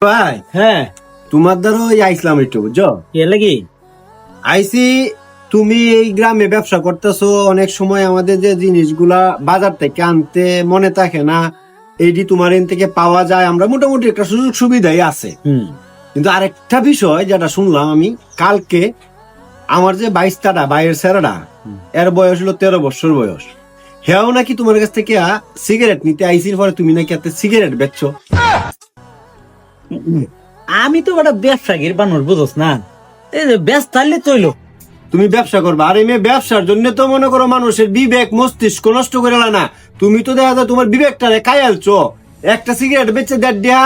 ভাই, হ্যাঁ তোমার দ্বারা আইসলাম একটু, বুঝছো? কে লাগি? আইসি, তুমি এই গ্রামে ব্যবসা করতেছো, অনেক সময় আমাদের যে জিনিসগুলা বাজার থেকে আনতে মনে থাকে না, এইটি তোমার এন থেকে পাওয়া যায়, আমরা মোটামুটি একটা সুযোগ সুবিধাই আছে। কিন্তু আরেকটা বিষয় যেটা শুনলাম আমি কালকে, আমার যে বাইশটাটা বাইরের ছেলেটা, এর বয়স হলো 13 বছর বয়স, হেও নাকি তোমার কাছ থেকে সিগারেট নিতে আইসির পরে তুমি নাকি এত সিগারেট বেচছো। আমি তো একটা ব্যবসায়ীর বানর বুঝোস না, এই যে ব্যস্ত থাকলে চইলো। তুমি ব্যবসা করবা, আর এই মেয়ে ব্যবসার জন্য তো মনে করো মানুষের বিবেক মস্তিষ্ক নষ্ট করে না। তুমি তো দেখা যায় তোমার বিবেকটা খাইয়ালছো, একটা সিগারেট বেচে 1.5 টাকা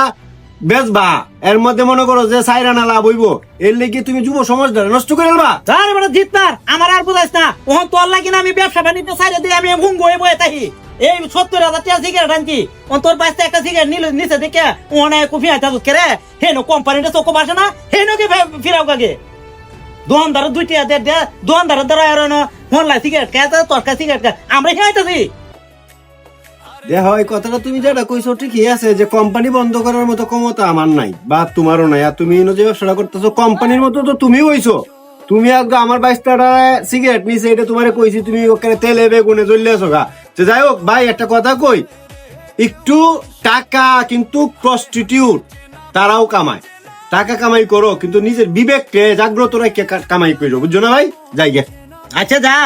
বেচবা, এর মধ্যে মনে করো যে সাইরানা লাভ হইব, এর লেগে তুমি যুব সমাজটা নষ্ট করে আলবা। তার মানে জিতনার আমার আর বুঝাইস না, ওহন তোর লাগি না আমি ব্যবসা বাণিজ্য সাইডে দিয়ে আমি হুঙ্গ হয়ে বয়ে থাকি। এই 70,000 টাকা সিগারেট আনছি, তোর বাইশটা একটা সিগারেট নিচে দেখে ওখানে কফি আইতা কেরে হেন কোম্পানিটা চোখ বাসে না, হেন কি ফিরাও কাকে দোকানদার 2 টাকা দেড় দোকানদারের দ্বারা আর ফোনলাই সিগারেট খায় তরকারি সিগারেট খায়, আমরা খাইতেছি। দেখো, এই কথাটা তুমি যেটা কইছো ঠিকই আছে, যে কোম্পানি বন্ধ করার মতো ক্ষমতা আমার নাই বা তোমারও নাই। আর তুমি যে ব্যবসাটা করতেছো কোম্পানির মতো তো তুমি হইছো। তুমি আগে আমার 22 টাকা সিগারেট নিছে, এটা তোমারে কইছি, তুমি ওখানে তেলে বেগুনে জ্বললে আছো গা। তো যাই হোক ভাই, একটা কথা কই, একটু টাকা কিন্তু প্রস্টিটিউট তারাও কামায়, টাকা কামাই করো, কিন্তু নিজের বিবেককে জাগ্রত রাখে কামাই করো, বুঝছো না ভাই? যাই গে। আচ্ছা যা।